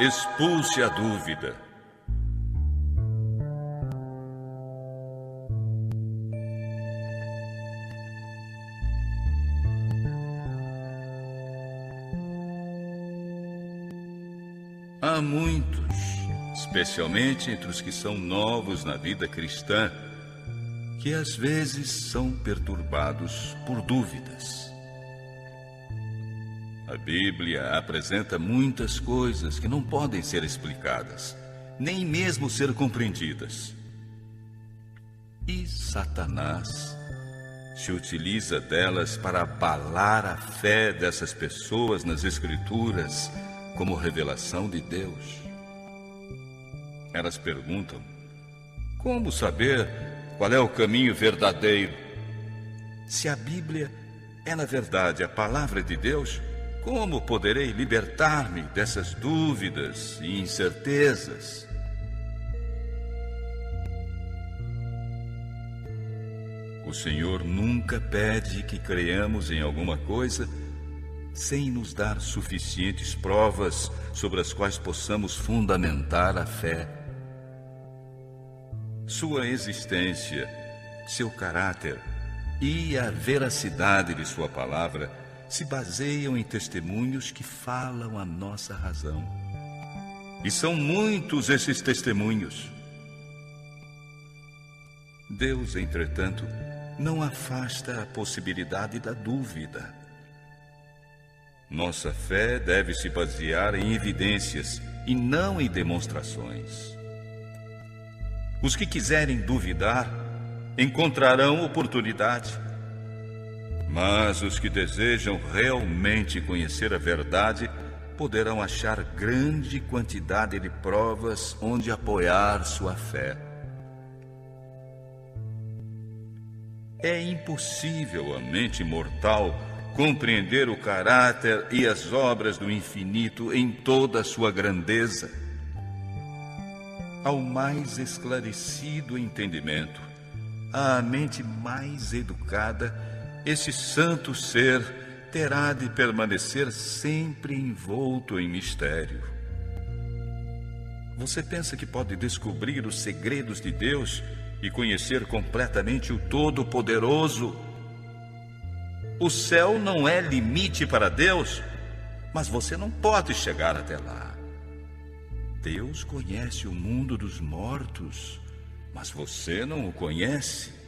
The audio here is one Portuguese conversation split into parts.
Expulse a dúvida. Há muitos, especialmente entre os que são novos na vida cristã, que às vezes são perturbados por dúvidas. A Bíblia apresenta muitas coisas que não podem ser explicadas, nem mesmo ser compreendidas. E Satanás se utiliza delas para abalar a fé dessas pessoas nas Escrituras como revelação de Deus. Elas perguntam: como saber qual é o caminho verdadeiro? Se a Bíblia é, na verdade, a palavra de Deus, como poderei libertar-me dessas dúvidas e incertezas? O Senhor nunca pede que creiamos em alguma coisa sem nos dar suficientes provas sobre as quais possamos fundamentar a fé. Sua existência, seu caráter e a veracidade de sua palavra se baseiam em testemunhos que falam a nossa razão. E são muitos esses testemunhos. Deus, entretanto, não afasta a possibilidade da dúvida. Nossa fé deve se basear em evidências e não em demonstrações. Os que quiserem duvidar encontrarão oportunidade, mas os que desejam realmente conhecer a verdade poderão achar grande quantidade de provas onde apoiar sua fé. É impossível à mente mortal compreender o caráter e as obras do infinito em toda a sua grandeza. Ao mais esclarecido entendimento, à mente mais educada, esse santo ser terá de permanecer sempre envolto em mistério. Você pensa que pode descobrir os segredos de Deus e conhecer completamente o Todo-Poderoso? O céu não é limite para Deus, mas você não pode chegar até lá. Deus conhece o mundo dos mortos, mas você não o conhece.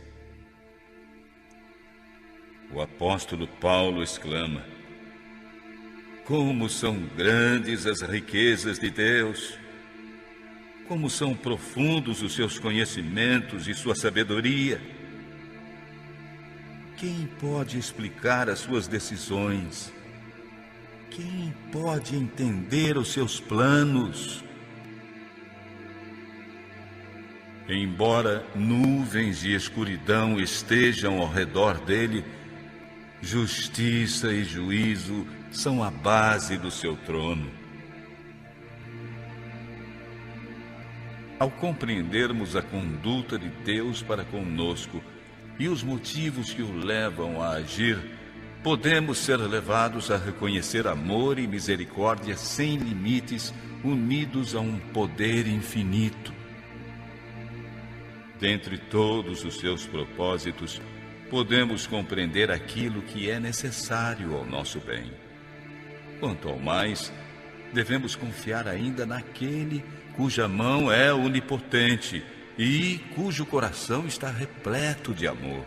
O apóstolo Paulo exclama: como são grandes as riquezas de Deus! Como são profundos os seus conhecimentos e sua sabedoria! Quem pode explicar as suas decisões? Quem pode entender os seus planos? Embora nuvens e escuridão estejam ao redor dele, justiça e juízo são a base do seu trono. Ao compreendermos a conduta de Deus para conosco e os motivos que o levam a agir, podemos ser levados a reconhecer amor e misericórdia sem limites, unidos a um poder infinito. Dentre todos os seus propósitos, podemos compreender aquilo que é necessário ao nosso bem. Quanto ao mais, devemos confiar ainda naquele cuja mão é onipotente e cujo coração está repleto de amor.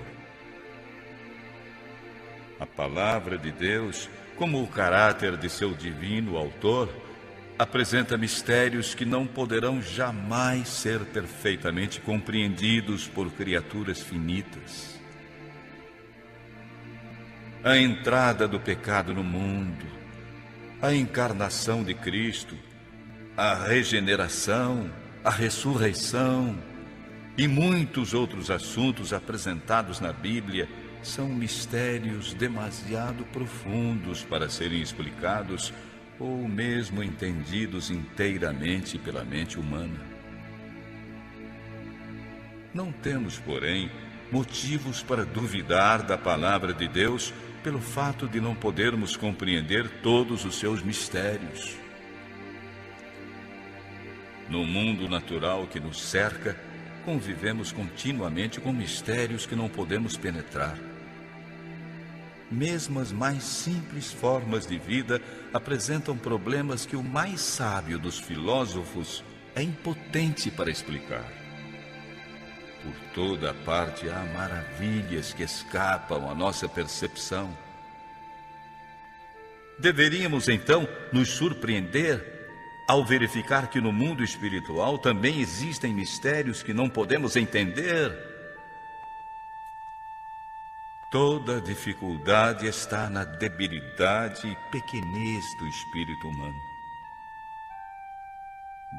A palavra de Deus, como o caráter de seu divino autor, apresenta mistérios que não poderão jamais ser perfeitamente compreendidos por criaturas finitas. A entrada do pecado no mundo, a encarnação de Cristo, a regeneração, a ressurreição e muitos outros assuntos apresentados na Bíblia são mistérios demasiado profundos para serem explicados ou mesmo entendidos inteiramente pela mente humana. Não temos, porém, motivos para duvidar da palavra de Deus pelo fato de não podermos compreender todos os seus mistérios. No mundo natural que nos cerca, convivemos continuamente com mistérios que não podemos penetrar. Mesmo as mais simples formas de vida apresentam problemas que o mais sábio dos filósofos é impotente para explicar. Por toda parte há maravilhas que escapam à nossa percepção. Deveríamos, então, nos surpreender ao verificar que no mundo espiritual também existem mistérios que não podemos entender. Toda dificuldade está na debilidade e pequenez do espírito humano.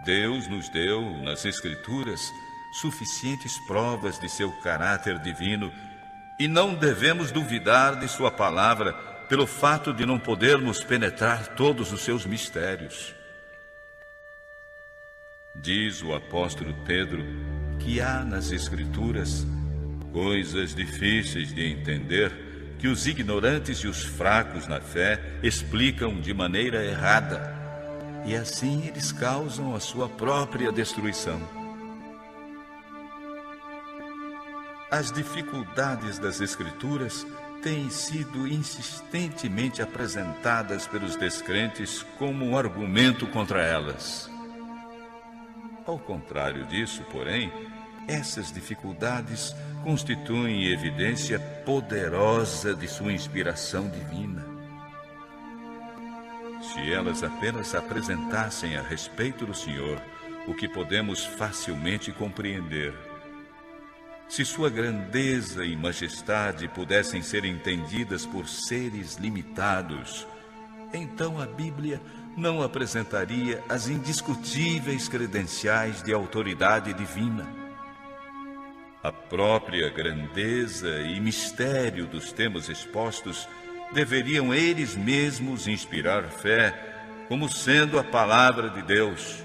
Deus nos deu, nas Escrituras, suficientes provas de seu caráter divino e não devemos duvidar de sua palavra pelo fato de não podermos penetrar todos os seus mistérios. Diz o apóstolo Pedro que há nas Escrituras coisas difíceis de entender que os ignorantes e os fracos na fé explicam de maneira errada, e assim eles causam a sua própria destruição. As dificuldades das Escrituras têm sido insistentemente apresentadas pelos descrentes como um argumento contra elas. Ao contrário disso, porém, essas dificuldades constituem evidência poderosa de sua inspiração divina. Se elas apenas apresentassem a respeito do Senhor o que podemos facilmente compreender, se sua grandeza e majestade pudessem ser entendidas por seres limitados, então a Bíblia não apresentaria as indiscutíveis credenciais de autoridade divina. A própria grandeza e mistério dos temas expostos deveriam eles mesmos inspirar fé, como sendo a palavra de Deus.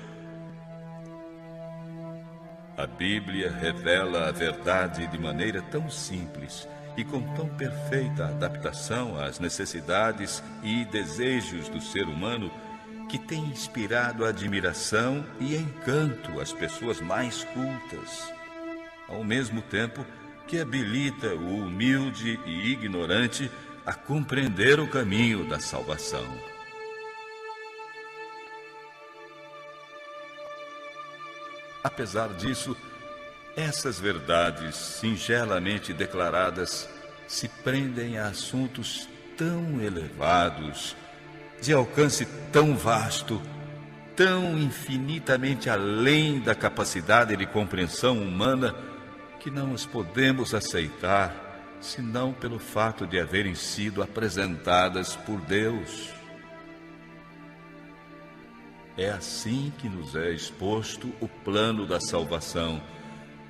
A Bíblia revela a verdade de maneira tão simples e com tão perfeita adaptação às necessidades e desejos do ser humano que tem inspirado admiração e encanto às pessoas mais cultas, ao mesmo tempo que habilita o humilde e ignorante a compreender o caminho da salvação. Apesar disso, essas verdades singelamente declaradas se prendem a assuntos tão elevados, de alcance tão vasto, tão infinitamente além da capacidade de compreensão humana, que não as podemos aceitar, senão pelo fato de haverem sido apresentadas por Deus. É assim que nos é exposto o plano da salvação,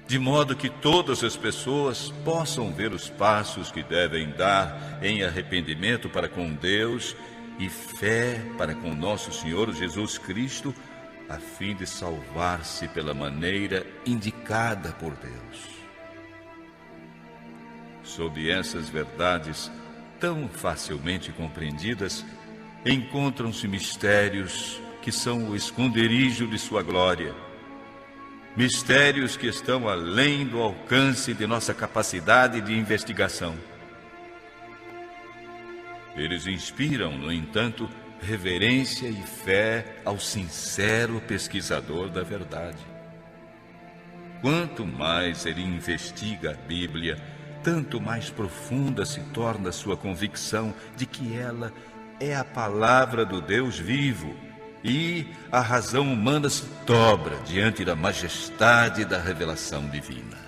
de modo que todas as pessoas possam ver os passos que devem dar em arrependimento para com Deus e fé para com nosso Senhor Jesus Cristo, a fim de salvar-se pela maneira indicada por Deus. Sob essas verdades tão facilmente compreendidas, encontram-se mistérios que são o esconderijo de sua glória. Mistérios que estão além do alcance de nossa capacidade de investigação. Eles inspiram, no entanto, reverência e fé ao sincero pesquisador da verdade. Quanto mais ele investiga a Bíblia, tanto mais profunda se torna sua convicção de que ela é a palavra do Deus vivo, e a razão humana se dobra diante da majestade da revelação divina.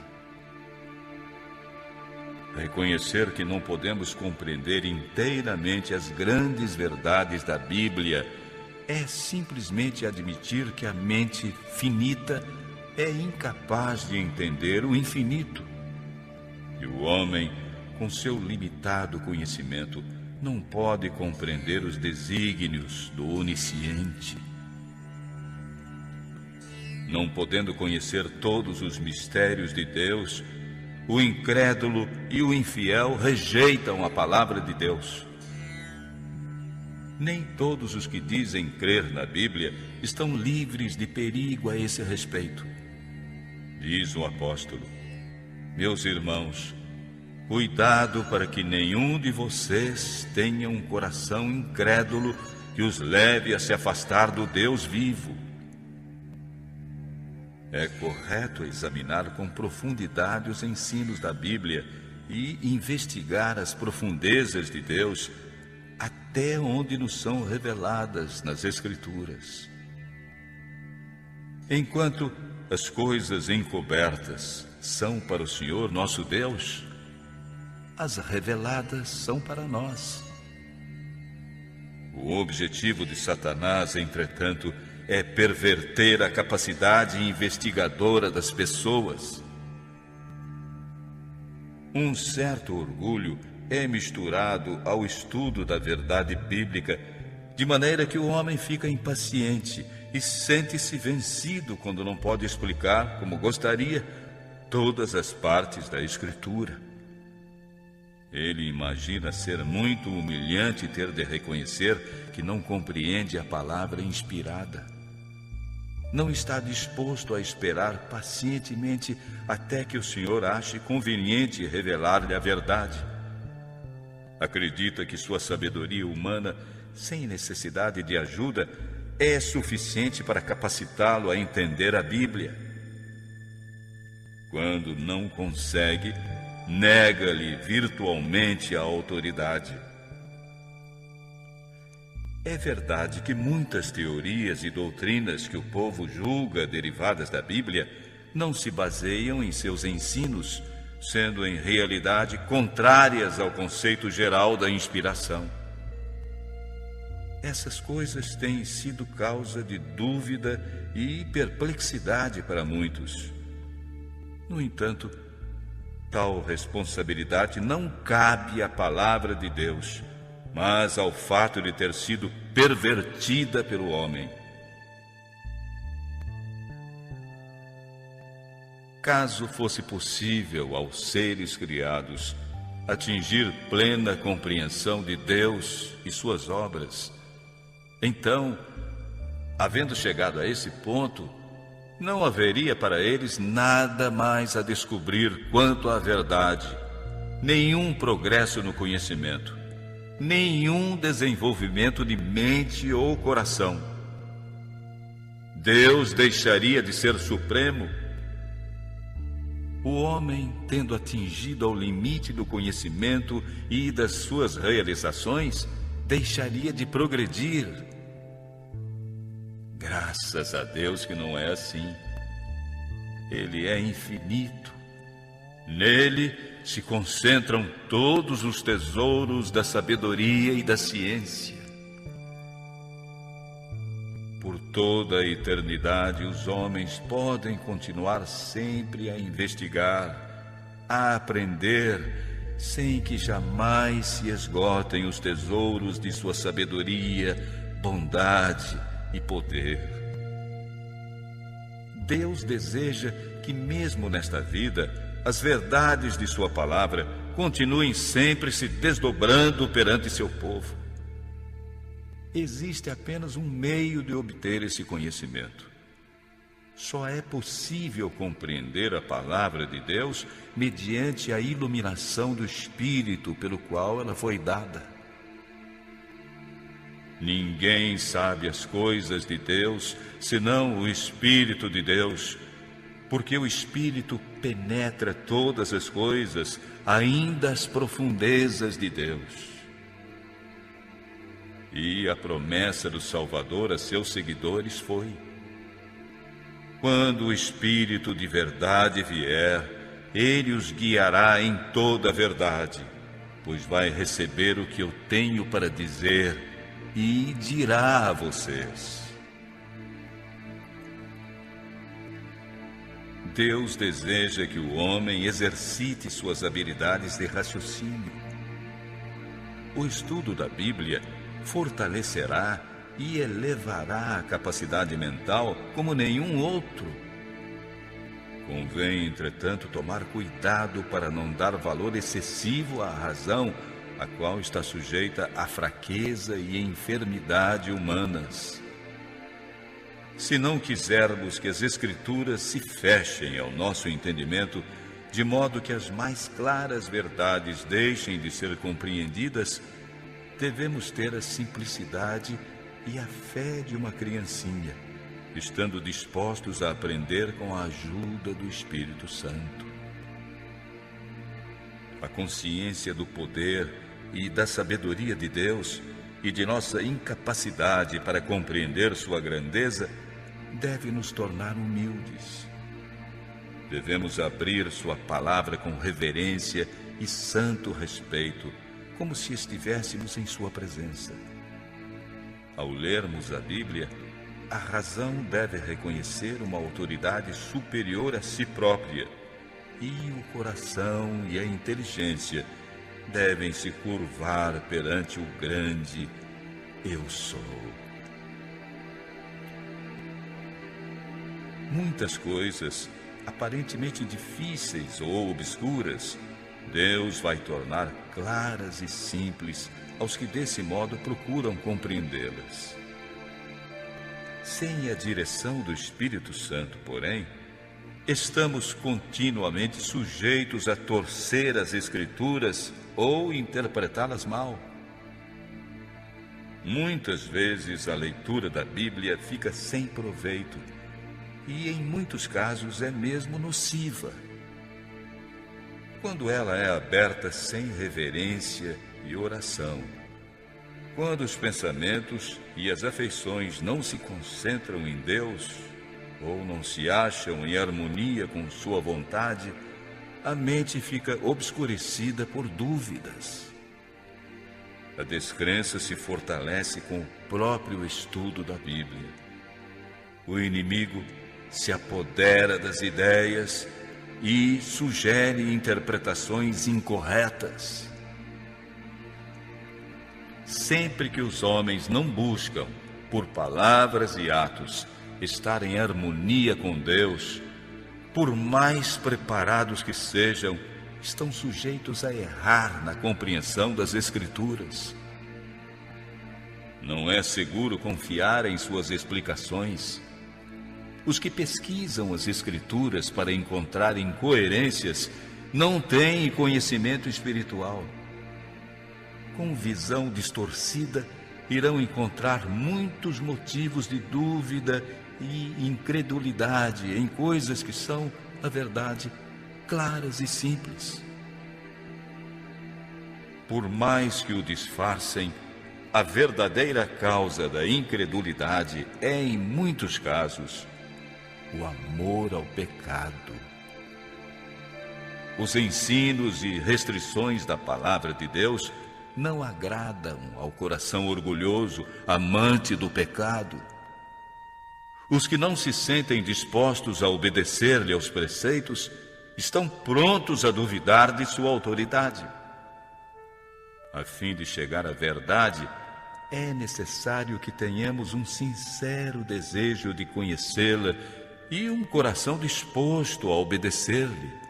Reconhecer que não podemos compreender inteiramente as grandes verdades da Bíblia é simplesmente admitir que a mente finita é incapaz de entender o infinito. E o homem, com seu limitado conhecimento, não pode compreender os desígnios do onisciente. Não podendo conhecer todos os mistérios de Deus, o incrédulo e o infiel rejeitam a palavra de Deus. Nem todos os que dizem crer na Bíblia estão livres de perigo a esse respeito. Diz o apóstolo: meus irmãos, cuidado para que nenhum de vocês tenha um coração incrédulo que os leve a se afastar do Deus vivo. É correto examinar com profundidade os ensinos da Bíblia e investigar as profundezas de Deus até onde nos são reveladas nas Escrituras. Enquanto as coisas encobertas são para o Senhor nosso Deus, as reveladas são para nós. O objetivo de Satanás, entretanto, é perverter a capacidade investigadora das pessoas. Um certo orgulho é misturado ao estudo da verdade bíblica, de maneira que o homem fica impaciente e sente-se vencido quando não pode explicar, como gostaria, todas as partes da Escritura. Ele imagina ser muito humilhante ter de reconhecer que não compreende a palavra inspirada. Não está disposto a esperar pacientemente até que o Senhor ache conveniente revelar-lhe a verdade. Acredita que sua sabedoria humana, sem necessidade de ajuda, é suficiente para capacitá-lo a entender a Bíblia. Quando não consegue, nega-lhe virtualmente a autoridade. É verdade que muitas teorias e doutrinas que o povo julga derivadas da Bíblia não se baseiam em seus ensinos, sendo em realidade contrárias ao conceito geral da inspiração. Essas coisas têm sido causa de dúvida e perplexidade para muitos. No entanto, tal responsabilidade não cabe à palavra de Deus, mas ao fato de ter sido pervertida pelo homem. Caso fosse possível aos seres criados atingir plena compreensão de Deus e suas obras, então, havendo chegado a esse ponto, não haveria para eles nada mais a descobrir quanto à verdade, nenhum progresso no conhecimento, nenhum desenvolvimento de mente ou coração. Deus deixaria de ser supremo? O homem, tendo atingido ao limite do conhecimento e das suas realizações, deixaria de progredir. Graças a Deus que não é assim. Ele é infinito. Nele se concentram todos os tesouros da sabedoria e da ciência. Por toda a eternidade, os homens podem continuar sempre a investigar, a aprender, sem que jamais se esgotem os tesouros de sua sabedoria, bondade e poder. Deus deseja que, mesmo nesta vida, as verdades de sua palavra continuem sempre se desdobrando perante seu povo. Existe apenas um meio de obter esse conhecimento. Só é possível compreender a palavra de Deus mediante a iluminação do Espírito pelo qual ela foi dada. Ninguém sabe as coisas de Deus, senão o Espírito de Deus, porque o Espírito penetra todas as coisas, ainda as profundezas de Deus. E a promessa do Salvador a seus seguidores foi: quando o Espírito de verdade vier, ele os guiará em toda a verdade, pois vai receber o que eu tenho para dizer e dirá a vocês. Deus deseja que o homem exercite suas habilidades de raciocínio. O estudo da Bíblia fortalecerá e elevará a capacidade mental como nenhum outro. Convém, entretanto, tomar cuidado para não dar valor excessivo à razão a qual está sujeita à fraqueza e enfermidade humanas. Se não quisermos que as Escrituras se fechem ao nosso entendimento, de modo que as mais claras verdades deixem de ser compreendidas, devemos ter a simplicidade e a fé de uma criancinha, estando dispostos a aprender com a ajuda do Espírito Santo. A consciência do poder e da sabedoria de Deus e de nossa incapacidade para compreender sua grandeza deve nos tornar humildes. Devemos abrir sua palavra com reverência e santo respeito, como se estivéssemos em sua presença. Ao lermos a Bíblia, a razão deve reconhecer uma autoridade superior a si própria, e o coração e a inteligência devem se curvar perante o grande Eu Sou. Muitas coisas, aparentemente difíceis ou obscuras, Deus vai tornar claras e simples aos que desse modo procuram compreendê-las. Sem a direção do Espírito Santo, porém, estamos continuamente sujeitos a torcer as Escrituras ou interpretá-las mal. Muitas vezes a leitura da Bíblia fica sem proveito e, em muitos casos, é mesmo nociva. Quando ela é aberta sem reverência e oração, quando os pensamentos e as afeições não se concentram em Deus ou não se acham em harmonia com sua vontade, a mente fica obscurecida por dúvidas. A descrença se fortalece com o próprio estudo da Bíblia. O inimigo se apodera das ideias e sugere interpretações incorretas. Sempre que os homens não buscam, por palavras e atos, estar em harmonia com Deus, por mais preparados que sejam, estão sujeitos a errar na compreensão das Escrituras. Não é seguro confiar em suas explicações. Os que pesquisam as Escrituras para encontrar incoerências não têm conhecimento espiritual. Com visão distorcida, irão encontrar muitos motivos de dúvida e incredulidade em coisas que são, na verdade, claras e simples. Por mais que o disfarcem, a verdadeira causa da incredulidade é, em muitos casos, o amor ao pecado. Os ensinos e restrições da palavra de Deus não agradam ao coração orgulhoso, amante do pecado. Os que não se sentem dispostos a obedecer-lhe aos preceitos estão prontos a duvidar de sua autoridade. A fim de chegar à verdade, é necessário que tenhamos um sincero desejo de conhecê-la e um coração disposto a obedecer-lhe.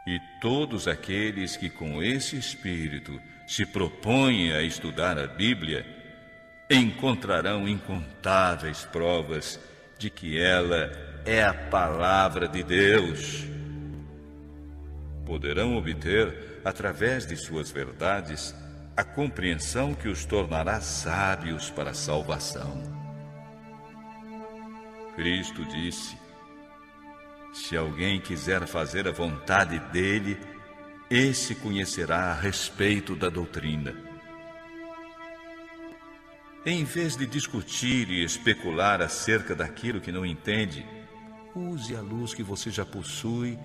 E todos aqueles que com esse espírito se propõem a estudar a Bíblia encontrarão incontáveis provas de que ela é a palavra de Deus. Poderão obter, através de suas verdades, a compreensão que os tornará sábios para a salvação. Cristo disse: se alguém quiser fazer a vontade dele, esse conhecerá a respeito da doutrina. Em vez de discutir e especular acerca daquilo que não entende, use a luz que você já possui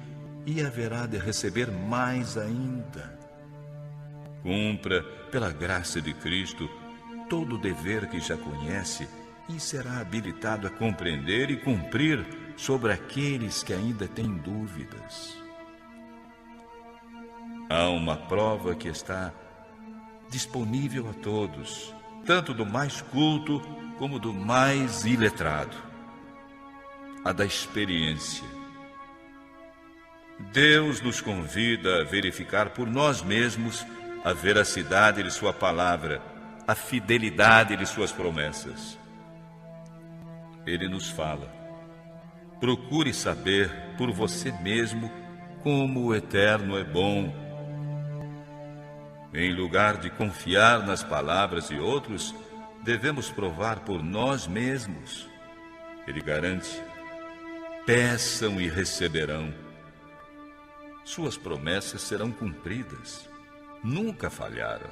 e haverá de receber mais ainda. Cumpra, pela graça de Cristo, todo o dever que já conhece e será habilitado a compreender e cumprir sobre aqueles que ainda têm dúvidas. Há uma prova que está disponível a todos, tanto do mais culto como do mais iletrado: a da experiência. Deus nos convida a verificar por nós mesmos a veracidade de sua palavra, a fidelidade de suas promessas. Ele nos fala: procure saber por você mesmo como o Eterno é bom. Em lugar de confiar nas palavras de outros, devemos provar por nós mesmos. Ele garante: peçam e receberão. Suas promessas serão cumpridas. Nunca falharam.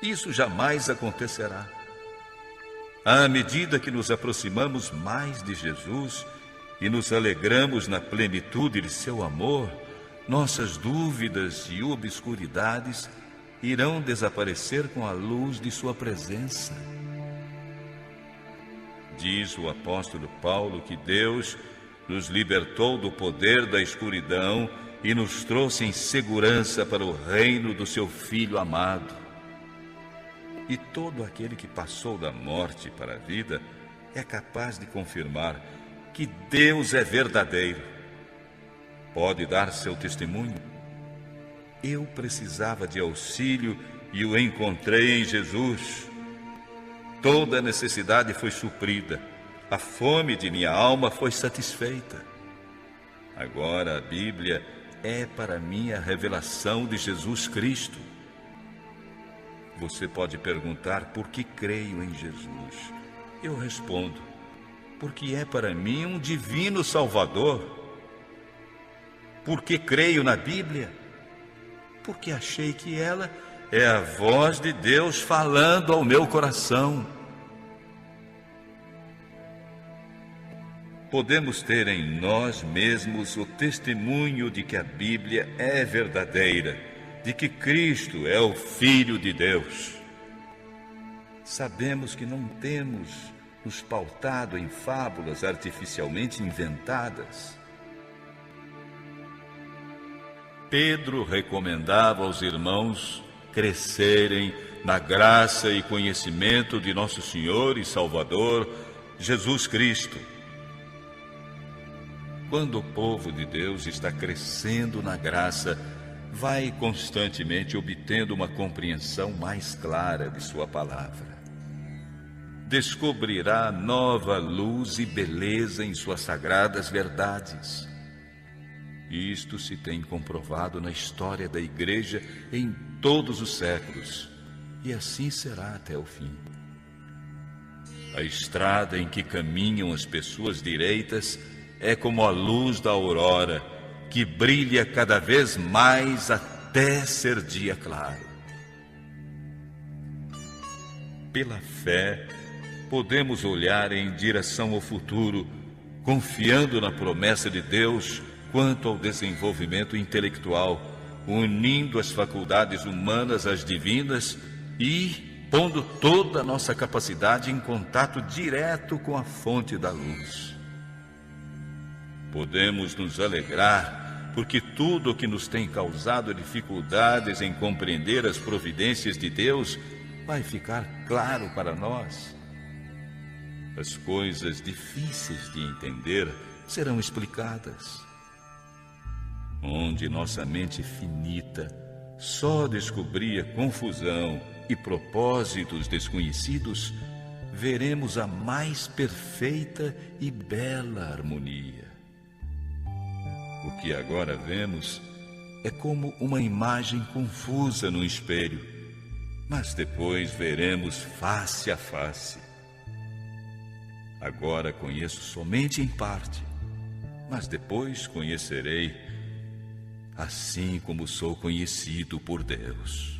Isso jamais acontecerá. À medida que nos aproximamos mais de Jesus e nos alegramos na plenitude de seu amor, nossas dúvidas e obscuridades irão desaparecer com a luz de sua presença. Diz o apóstolo Paulo que Deus nos libertou do poder da escuridão e nos trouxe em segurança para o reino do seu Filho amado. E todo aquele que passou da morte para a vida é capaz de confirmar que Deus é verdadeiro. Pode dar seu testemunho. Eu precisava de auxílio e o encontrei em Jesus. Toda necessidade foi suprida. A fome de minha alma foi satisfeita. Agora a Bíblia é para mim a revelação de Jesus Cristo. Você pode perguntar por que creio em Jesus. Eu respondo: porque é para mim um divino Salvador. Por que creio na Bíblia? Porque achei que ela é a voz de Deus falando ao meu coração. Podemos ter em nós mesmos o testemunho de que a Bíblia é verdadeira, de que Cristo é o Filho de Deus. Sabemos que não temos nos pautado em fábulas artificialmente inventadas. Pedro recomendava aos irmãos crescerem na graça e conhecimento de nosso Senhor e Salvador, Jesus Cristo. Quando o povo de Deus está crescendo na graça, vai constantemente obtendo uma compreensão mais clara de sua palavra. Descobrirá nova luz e beleza em suas sagradas verdades. Isto se tem comprovado na história da Igreja em todos os séculos, e assim será até o fim. A estrada em que caminham as pessoas direitas é como a luz da aurora, que brilha cada vez mais até ser dia claro. Pela fé, podemos olhar em direção ao futuro, confiando na promessa de Deus quanto ao desenvolvimento intelectual, unindo as faculdades humanas às divinas e pondo toda a nossa capacidade em contato direto com a fonte da luz. Podemos nos alegrar porque tudo o que nos tem causado dificuldades em compreender as providências de Deus vai ficar claro para nós. As coisas difíceis de entender serão explicadas. Onde nossa mente finita só descobria confusão e propósitos desconhecidos, veremos a mais perfeita e bela harmonia. O que agora vemos é como uma imagem confusa no espelho, mas depois veremos face a face. Agora conheço somente em parte, mas depois conhecerei, assim como sou conhecido por Deus.